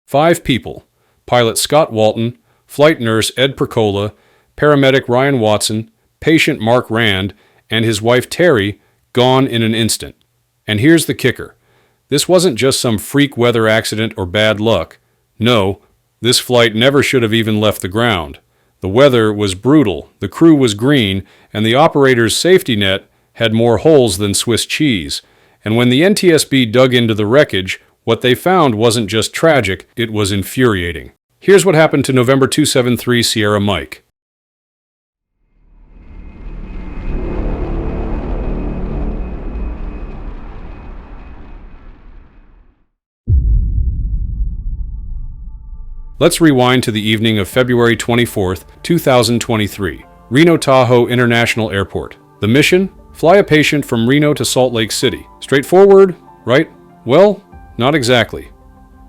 Five people: pilot Scott Walton, flight nurse Ed Percola, paramedic Ryan Watson, patient Mark Rand, and his wife Terry, gone in an instant. And here's the kicker. This wasn't just some freak weather accident or bad luck. No, this flight never should have even left the ground. The weather was brutal, the crew was green, and the operator's safety net had more holes than Swiss cheese. And when the NTSB dug into the wreckage, what they found wasn't just tragic, it was infuriating. Here's what happened to November 273 Sierra Mike. Let's rewind to the evening of February 24th, 2023, Reno Tahoe International Airport. The mission? Fly a patient from Reno to Salt Lake City. Straightforward, right? Well, not exactly.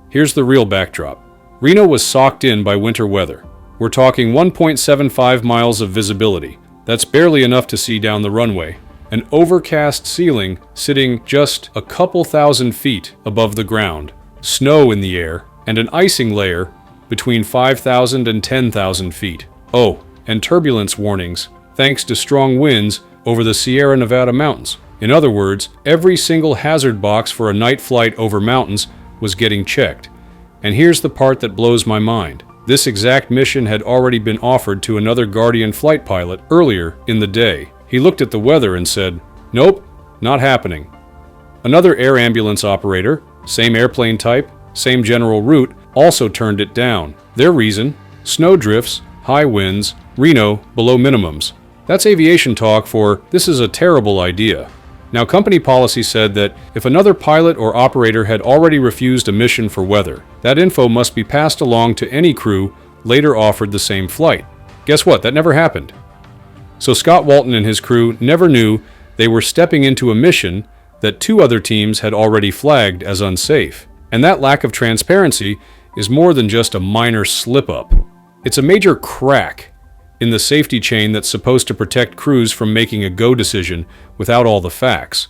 Here's the real backdrop. Reno was socked in by winter weather. We're talking 1.75 miles of visibility. That's barely enough to see down the runway. An overcast ceiling sitting just a couple thousand feet above the ground. Snow in the air, and an icing layer between 5,000 and 10,000 feet. Oh, and turbulence warnings, thanks to strong winds over the Sierra Nevada mountains. In other words, every single hazard box for a night flight over mountains was getting checked. And here's the part that blows my mind. This exact mission had already been offered to another Guardian flight pilot earlier in the day. He looked at the weather and said, "Nope, not happening." Another air ambulance operator, same airplane type, same general route, also turned it down. Their reason? Snow drifts, high winds, Reno below minimums. That's aviation talk for this is a terrible idea. Now, company policy said that if another pilot or operator had already refused a mission for weather, that info must be passed along to any crew later offered the same flight. Guess what? That never happened. So Scott Walton and his crew never knew they were stepping into a mission that two other teams had already flagged as unsafe. And that lack of transparency is more than just a minor slip-up. It's a major crack in the safety chain that's supposed to protect crews from making a go decision without all the facts.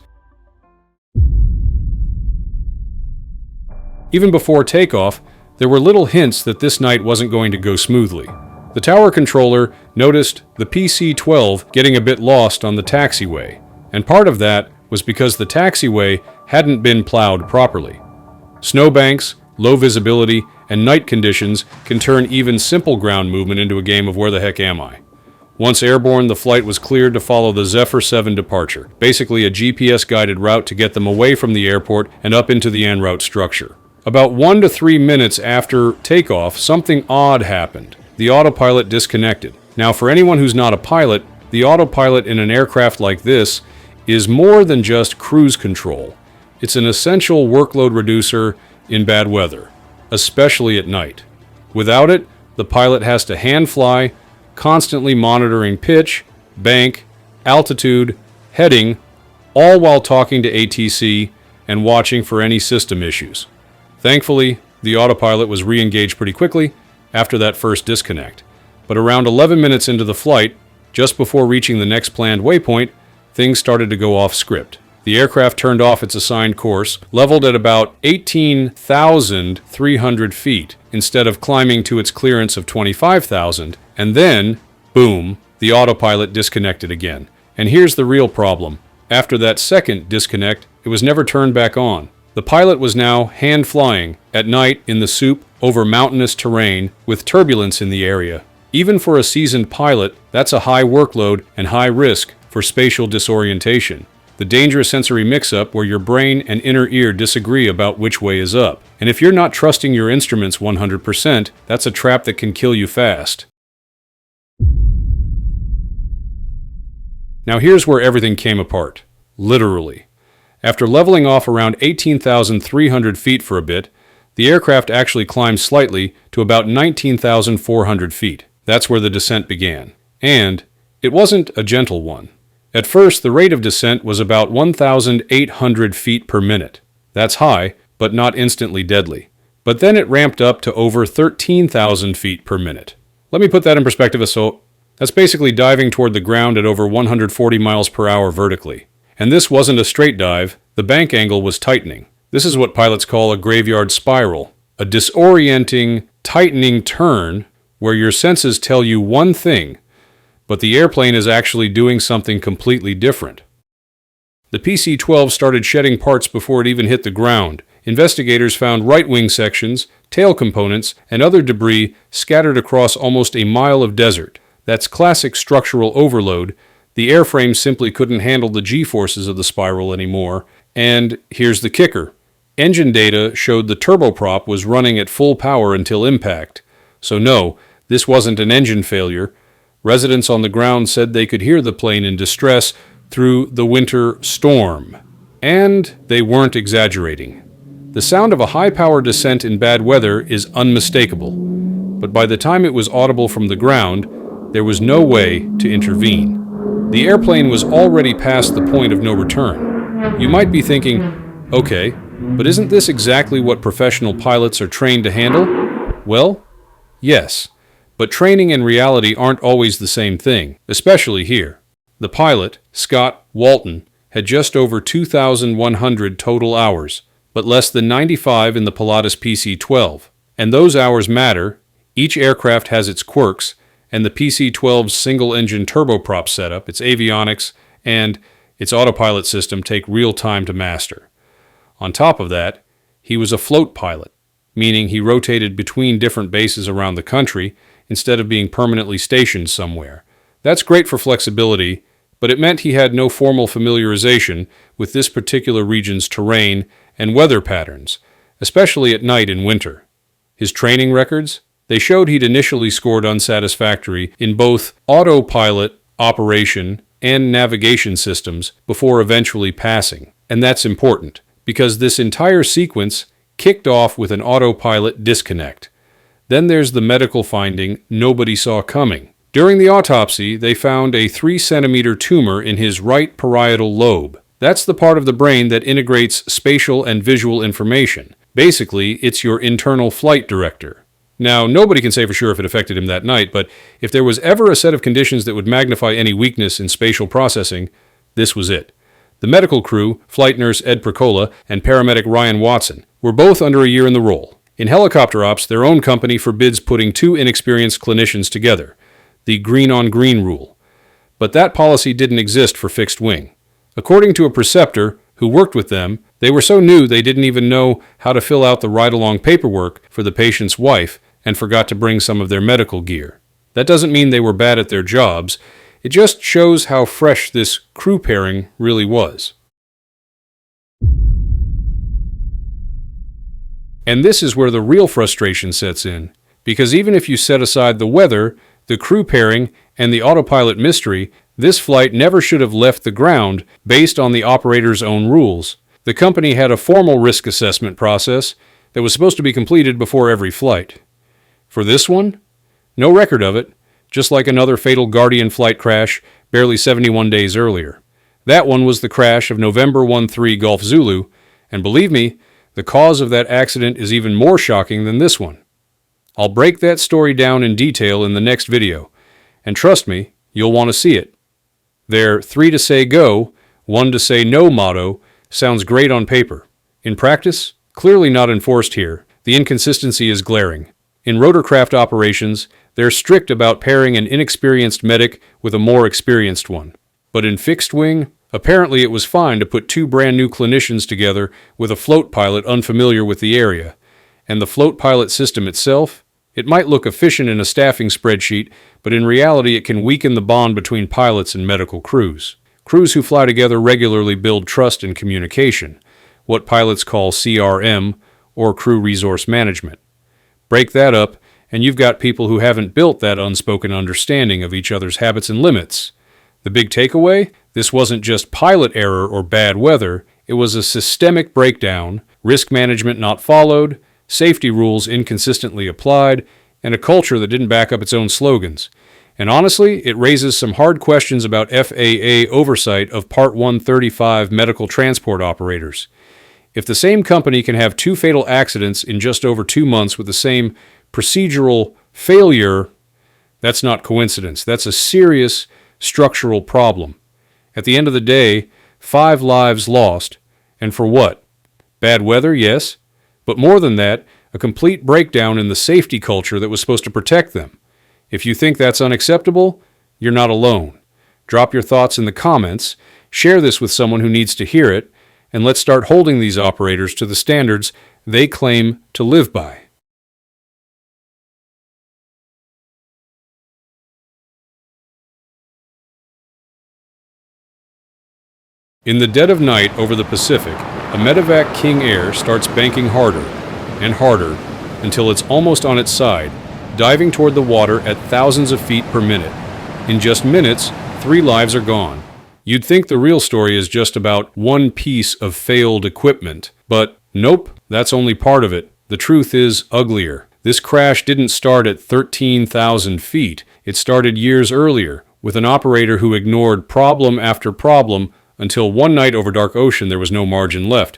Even before takeoff, there were little hints that this night wasn't going to go smoothly. The tower controller noticed the PC-12 getting a bit lost on the taxiway, and part of that was because the taxiway hadn't been plowed properly. Snowbanks, low visibility, and night conditions can turn even simple ground movement into a game of where the heck am I? Once airborne, the flight was cleared to follow the Zephyr 7 departure, basically a GPS-guided route to get them away from the airport and up into the en route structure. About 1 to 3 minutes after takeoff, something odd happened. The autopilot disconnected. Now, for anyone who's not a pilot, the autopilot in an aircraft like this is more than just cruise control. It's an essential workload reducer in bad weather, especially at night. Without it, the pilot has to hand fly, constantly monitoring pitch, bank, altitude, heading, all while talking to ATC and watching for any system issues. Thankfully, the autopilot was re-engaged pretty quickly after that first disconnect. But around 11 minutes into the flight, just before reaching the next planned waypoint, things started to go off script. The aircraft turned off its assigned course, leveled at about 18,300 feet, instead of climbing to its clearance of 25,000, and then, boom, the autopilot disconnected again. And here's the real problem. After that second disconnect, it was never turned back on. The pilot was now hand-flying, at night in the soup, over mountainous terrain, with turbulence in the area. Even for a seasoned pilot, that's a high workload and high risk for spatial disorientation. The dangerous sensory mix-up where your brain and inner ear disagree about which way is up. And if you're not trusting your instruments 100%, that's a trap that can kill you fast. Now here's where everything came apart. Literally. After leveling off around 18,300 feet for a bit, the aircraft actually climbed slightly to about 19,400 feet. That's where the descent began. And it wasn't a gentle one. At first, the rate of descent was about 1,800 feet per minute. That's high, but not instantly deadly. But then it ramped up to over 13,000 feet per minute. Let me put that in perspective. So that's basically diving toward the ground at over 140 miles per hour vertically. And this wasn't a straight dive, the bank angle was tightening. This is what pilots call a graveyard spiral, a disorienting, tightening turn where your senses tell you one thing, but the airplane is actually doing something completely different. The PC-12 started shedding parts before it even hit the ground. Investigators found right wing sections, tail components, and other debris scattered across almost a mile of desert. That's classic structural overload. The airframe simply couldn't handle the G-forces of the spiral anymore. And here's the kicker. Engine data showed the turboprop was running at full power until impact. So no, this wasn't an engine failure. Residents on the ground said they could hear the plane in distress through the winter storm. And they weren't exaggerating. The sound of a high-power descent in bad weather is unmistakable. But by the time it was audible from the ground, there was no way to intervene. The airplane was already past the point of no return. You might be thinking, okay, but isn't this exactly what professional pilots are trained to handle? Well, yes, but training and reality aren't always the same thing, especially here. The pilot, Scott Walton, had just over 2,100 total hours, but less than 95 in the Pilatus PC-12. And those hours matter. Each aircraft has its quirks, and the PC-12's single-engine turboprop setup, its avionics, and its autopilot system take real time to master. On top of that, he was a float pilot, meaning he rotated between different bases around the country instead of being permanently stationed somewhere. That's great for flexibility, but it meant he had no formal familiarization with this particular region's terrain and weather patterns, especially at night in winter. His training records? They showed he'd initially scored unsatisfactory in both autopilot operation and navigation systems before eventually passing. And that's important, because this entire sequence kicked off with an autopilot disconnect. Then there's the medical finding nobody saw coming. During the autopsy, they found a 3-centimeter tumor in his right parietal lobe. That's the part of the brain that integrates spatial and visual information. Basically, it's your internal flight director. Now, nobody can say for sure if it affected him that night, but if there was ever a set of conditions that would magnify any weakness in spatial processing, this was it. The medical crew, flight nurse Ed Percola and paramedic Ryan Watson, were both under a year in the role. In helicopter ops, their own company forbids putting two inexperienced clinicians together, the green-on-green rule. But that policy didn't exist for fixed wing. According to a preceptor who worked with them, they were so new they didn't even know how to fill out the ride-along paperwork for the patient's wife and forgot to bring some of their medical gear. That doesn't mean they were bad at their jobs. It just shows how fresh this crew pairing really was. And this is where the real frustration sets in, because even if you set aside the weather, the crew pairing, and the autopilot mystery, this flight never should have left the ground based on the operator's own rules. The company had a formal risk assessment process that was supposed to be completed before every flight. For this one, no record of it, just like another fatal Guardian flight crash barely 71 days earlier. That one was the crash of November 13 Golf Zulu, and believe me, the cause of that accident is even more shocking than this one. I'll break that story down in detail in the next video, and trust me, you'll want to see it. Their 3 to say go, 1 to say no motto sounds great on paper. In practice, clearly not enforced here. The inconsistency is glaring. In rotorcraft operations, they're strict about pairing an inexperienced medic with a more experienced one. But in fixed wing, apparently it was fine to put two brand new clinicians together with a float pilot unfamiliar with the area. And the float pilot system itself? It might look efficient in a staffing spreadsheet, but in reality it can weaken the bond between pilots and medical crews. Crews who fly together regularly build trust and communication, what pilots call CRM, or crew resource management. Break that up, and you've got people who haven't built that unspoken understanding of each other's habits and limits. The big takeaway? This wasn't just pilot error or bad weather, it was a systemic breakdown, risk management not followed, safety rules inconsistently applied, and a culture that didn't back up its own slogans. And honestly, it raises some hard questions about FAA oversight of Part 135 medical transport operators. If the same company can have two fatal accidents in just over 2 months with the same procedural failure, that's not coincidence. That's a serious structural problem. At the end of the day, 5 lives lost. And for what? Bad weather, yes. But more than that, a complete breakdown in the safety culture that was supposed to protect them. If you think that's unacceptable, you're not alone. Drop your thoughts in the comments, share this with someone who needs to hear it, and let's start holding these operators to the standards they claim to live by. In the dead of night over the Pacific, a medevac King Air starts banking harder and harder until it's almost on its side, diving toward the water at thousands of feet per minute. In just minutes, 3 lives are gone. You'd think the real story is just about one piece of failed equipment, but nope, that's only part of it. The truth is uglier. This crash didn't start at 13,000 feet. It started years earlier, with an operator who ignored problem after problem until one night over dark ocean there was no margin left.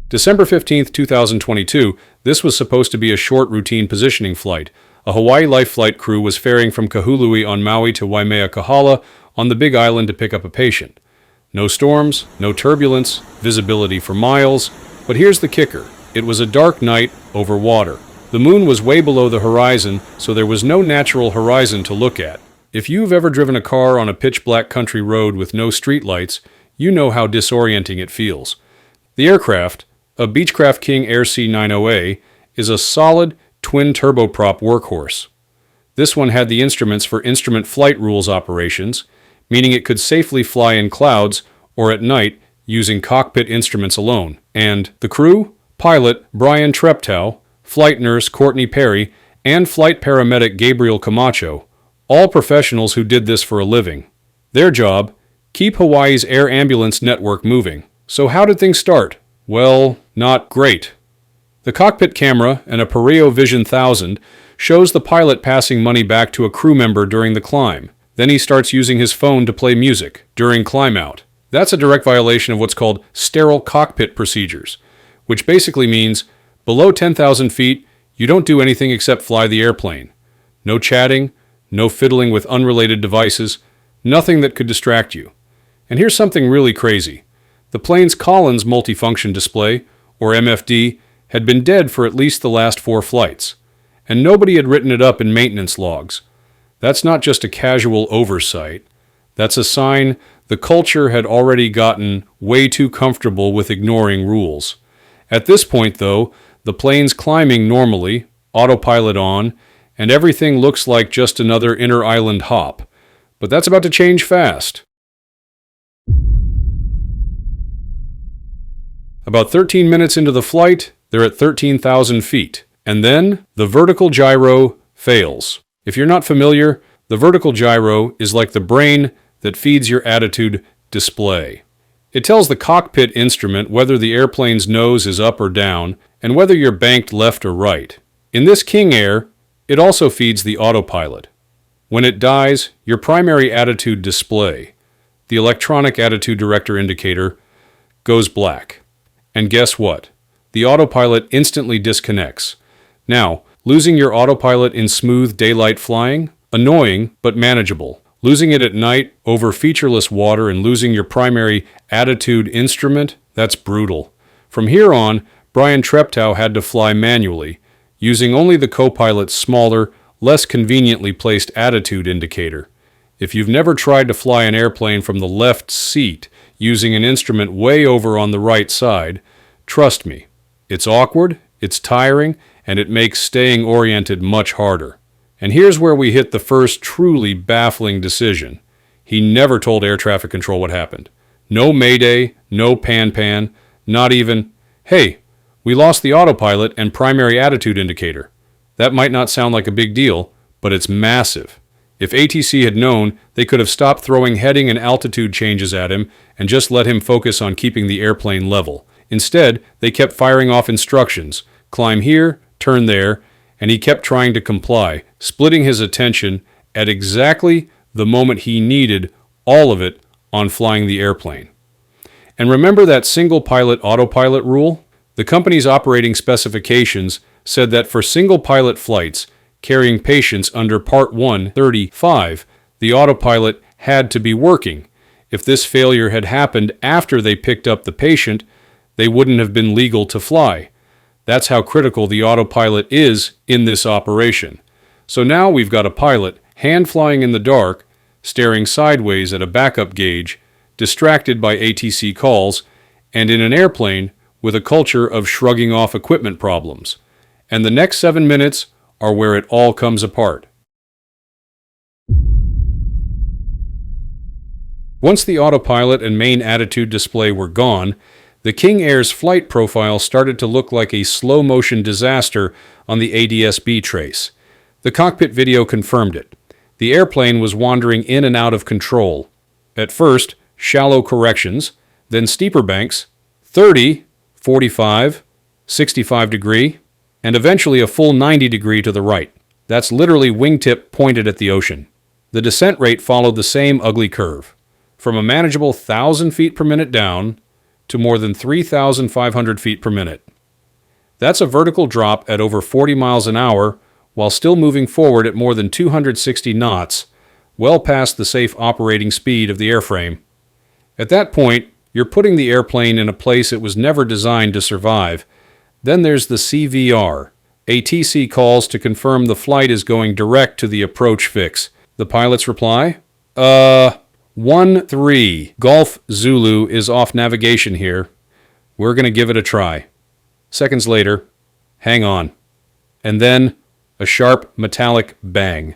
December 15, 2022, this was supposed to be a short routine positioning flight. A Hawaii Life Flight crew was ferrying from Kahului on Maui to Waimea-Kohala on the Big Island to pick up a patient. No storms, no turbulence, visibility for miles. But here's the kicker. It was a dark night over water. The moon was way below the horizon, so there was no natural horizon to look at. If you've ever driven a car on a pitch-black country road with no streetlights, you know how disorienting it feels. The aircraft, a Beechcraft King Air C-90A, is a solid twin turboprop workhorse. This one had the instruments for instrument flight rules operations, meaning it could safely fly in clouds or at night using cockpit instruments alone. And the crew? Pilot Brian Treptow, flight nurse Courtney Perry, and flight paramedic Gabriel Camacho, all professionals who did this for a living. Their job? Keep Hawaii's air ambulance network moving. So how did things start? Well, not great. The cockpit camera and a Pareo Vision 1000 shows the pilot passing money back to a crew member during the climb. Then he starts using his phone to play music during climb out. That's a direct violation of what's called sterile cockpit procedures, which basically means below 10,000 feet, you don't do anything except fly the airplane. No chatting, no fiddling with unrelated devices, nothing that could distract you. And here's something really crazy. The plane's Collins multifunction display, or MFD, had been dead for at least the last 4 flights, and nobody had written it up in maintenance logs. That's not just a casual oversight. That's a sign the culture had already gotten way too comfortable with ignoring rules. At this point, though, the plane's climbing normally, autopilot on, and everything looks like just another inter-island hop. But that's about to change fast. About 13 minutes into the flight, they're at 13,000 feet. And then, the vertical gyro fails. If you're not familiar, the vertical gyro is like the brain that feeds your attitude display. It tells the cockpit instrument whether the airplane's nose is up or down, and whether you're banked left or right. In this King Air, it also feeds the autopilot. When it dies, your primary attitude display, the electronic attitude director indicator, goes black. And guess what? The autopilot instantly disconnects. Now, losing your autopilot in smooth daylight flying? Annoying, but manageable. Losing it at night over featureless water and losing your primary attitude instrument? That's brutal. From here on, Brian Treptow had to fly manually, using only the co-pilot's smaller, less conveniently placed attitude indicator. If you've never tried to fly an airplane from the left seat using an instrument way over on the right side, trust me, it's awkward, it's tiring, and it makes staying oriented much harder. And here's where we hit the first truly baffling decision. He never told air traffic control what happened. No mayday, no pan-pan, not even, hey, we lost the autopilot and primary attitude indicator. That might not sound like a big deal, but it's massive. If ATC had known, they could have stopped throwing heading and altitude changes at him and just let him focus on keeping the airplane level. Instead, they kept firing off instructions, climb here, turn there, and he kept trying to comply, splitting his attention at exactly the moment he needed all of it on flying the airplane. And remember that single pilot autopilot rule? The company's operating specifications said that for single-pilot flights carrying patients under Part 135, the autopilot had to be working. If this failure had happened after they picked up the patient, they wouldn't have been legal to fly. That's how critical the autopilot is in this operation. So now we've got a pilot hand-flying in the dark, staring sideways at a backup gauge, distracted by ATC calls, and in an airplane with a culture of shrugging off equipment problems. And the next 7 minutes are where it all comes apart. Once the autopilot and main attitude display were gone, the King Air's flight profile started to look like a slow-motion disaster on the ADS-B trace. The cockpit video confirmed it. The airplane was wandering in and out of control. At first, shallow corrections, then steeper banks, 30, 45, 65 degree, and eventually a full 90 degree to the right. That's literally wingtip pointed at the ocean. The descent rate followed the same ugly curve, from a manageable 1,000 feet per minute down to more than 3,500 feet per minute. That's a vertical drop at over 40 miles an hour while still moving forward at more than 260 knots, well past the safe operating speed of the airframe. At that point, you're putting the airplane in a place it was never designed to survive. Then there's the CVR. ATC calls to confirm the flight is going direct to the approach fix. The pilot's reply? 1-3. Golf Zulu is off navigation here. We're going to give it a try. Seconds later, hang on. And then, a sharp metallic bang.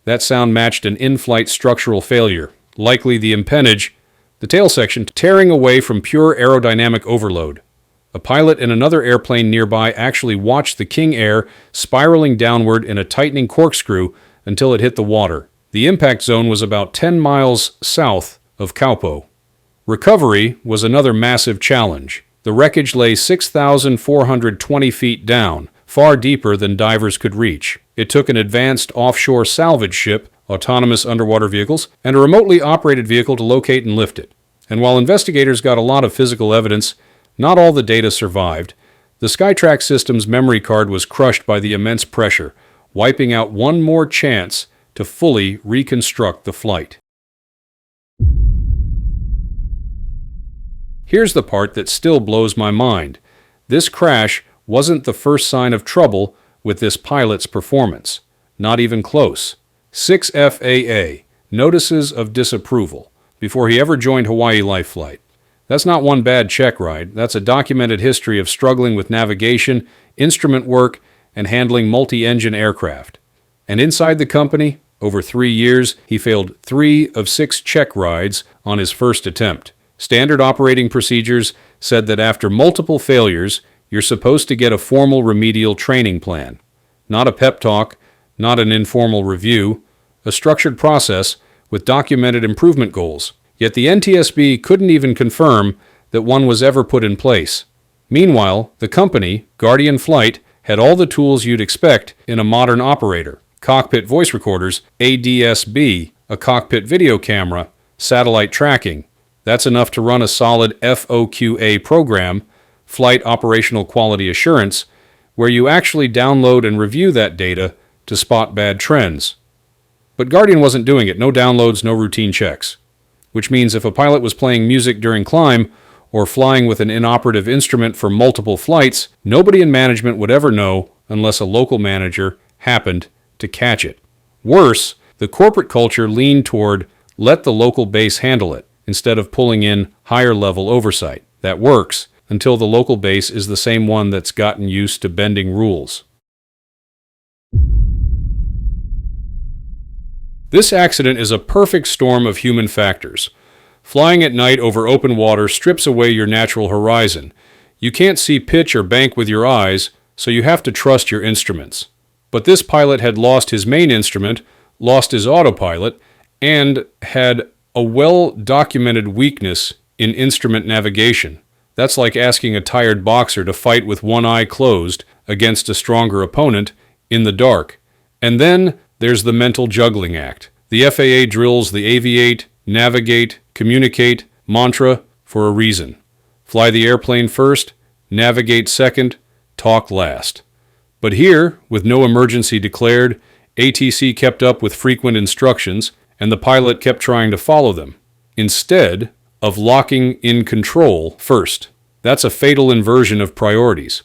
That sound matched an in-flight structural failure, likely the empennage, the tail section, tearing away from pure aerodynamic overload. A pilot in another airplane nearby actually watched the King Air spiraling downward in a tightening corkscrew until it hit the water. The impact zone was about 10 miles south of Kaupo. Recovery was another massive challenge. The wreckage lay 6,420 feet down, far deeper than divers could reach. It took an advanced offshore salvage ship, autonomous underwater vehicles, and a remotely operated vehicle to locate and lift it. And while investigators got a lot of physical evidence, not all the data survived. The Skytrax system's memory card was crushed by the immense pressure, wiping out one more chance to fully reconstruct the flight. Here's the part that still blows my mind. This crash wasn't the first sign of trouble with this pilot's performance. Not even close. 6 FAA, notices of disapproval, before he ever joined Hawaii Life Flight. That's not one bad check ride. That's a documented history of struggling with navigation, instrument work, and handling multi-engine aircraft. And inside the company, over 3 years, he failed 3 of 6 check rides on his first attempt. Standard operating procedures said that after multiple failures, you're supposed to get a formal remedial training plan. Not a pep talk, not an informal review, a structured process with documented improvement goals. Yet the NTSB couldn't even confirm that one was ever put in place. Meanwhile, the company, Guardian Flight, had all the tools you'd expect in a modern operator. Cockpit voice recorders, ADS-B, a cockpit video camera, satellite tracking. That's enough to run a solid FOQA program, Flight Operational Quality Assurance, where you actually download and review that data to spot bad trends. But Guardian wasn't doing it. No downloads, no routine checks. Which means if a pilot was playing music during climb or flying with an inoperative instrument for multiple flights, nobody in management would ever know unless a local manager happened to catch it. Worse, the corporate culture leaned toward let the local base handle it instead of pulling in higher-level oversight. That works until the local base is the same one that's gotten used to bending rules. This accident is a perfect storm of human factors. Flying at night over open water strips away your natural horizon. You can't see pitch or bank with your eyes, so you have to trust your instruments. But this pilot had lost his main instrument, lost his autopilot, and had a well-documented weakness in instrument navigation. That's like asking a tired boxer to fight with one eye closed against a stronger opponent in the dark. And then there's the mental juggling act. The FAA drills the aviate, navigate, communicate mantra for a reason. Fly the airplane first, navigate second, talk last. But here, with no emergency declared, ATC kept up with frequent instructions, and the pilot kept trying to follow them, instead of locking in control first. That's a fatal inversion of priorities.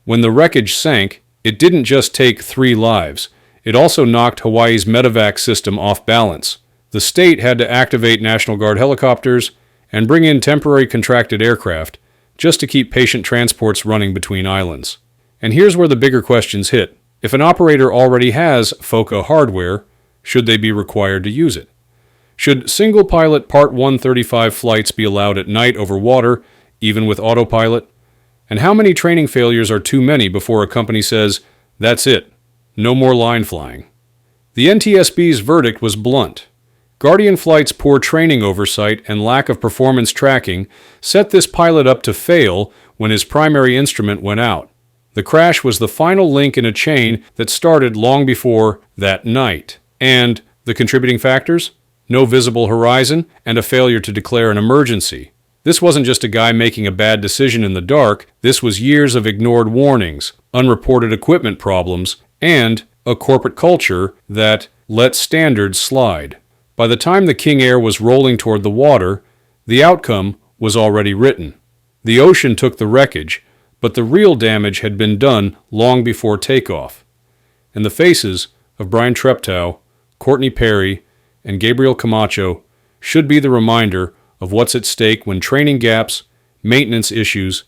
When the wreckage sank, it didn't just take 3 lives. It also knocked Hawaii's medevac system off balance. The state had to activate National Guard helicopters and bring in temporary contracted aircraft just to keep patient transports running between islands. And here's where the bigger questions hit. If an operator already has FOCA hardware, should they be required to use it? Should single-pilot Part 135 flights be allowed at night over water, even with autopilot? And how many training failures are too many before a company says, that's it, no more line flying? The NTSB's verdict was blunt. Guardian Flight's poor training oversight and lack of performance tracking set this pilot up to fail when his primary instrument went out. The crash was the final link in a chain that started long before that night. And the contributing factors? No visible horizon and a failure to declare an emergency. This wasn't just a guy making a bad decision in the dark. This was years of ignored warnings, unreported equipment problems, and a corporate culture that let standards slide. By the time the King Air was rolling toward the water, the outcome was already written. The ocean took the wreckage, but the real damage had been done long before takeoff. And the faces of Brian Treptow, Courtney Perry, and Gabriel Camacho should be the reminder of what's at stake when training gaps, maintenance issues,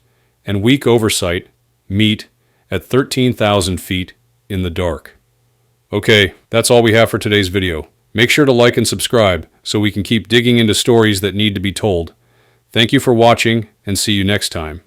and weak oversight meet at 13,000 feet in the dark. Okay, that's all we have for today's video. Make sure to like and subscribe so we can keep digging into stories that need to be told. Thank you for watching, and see you next time.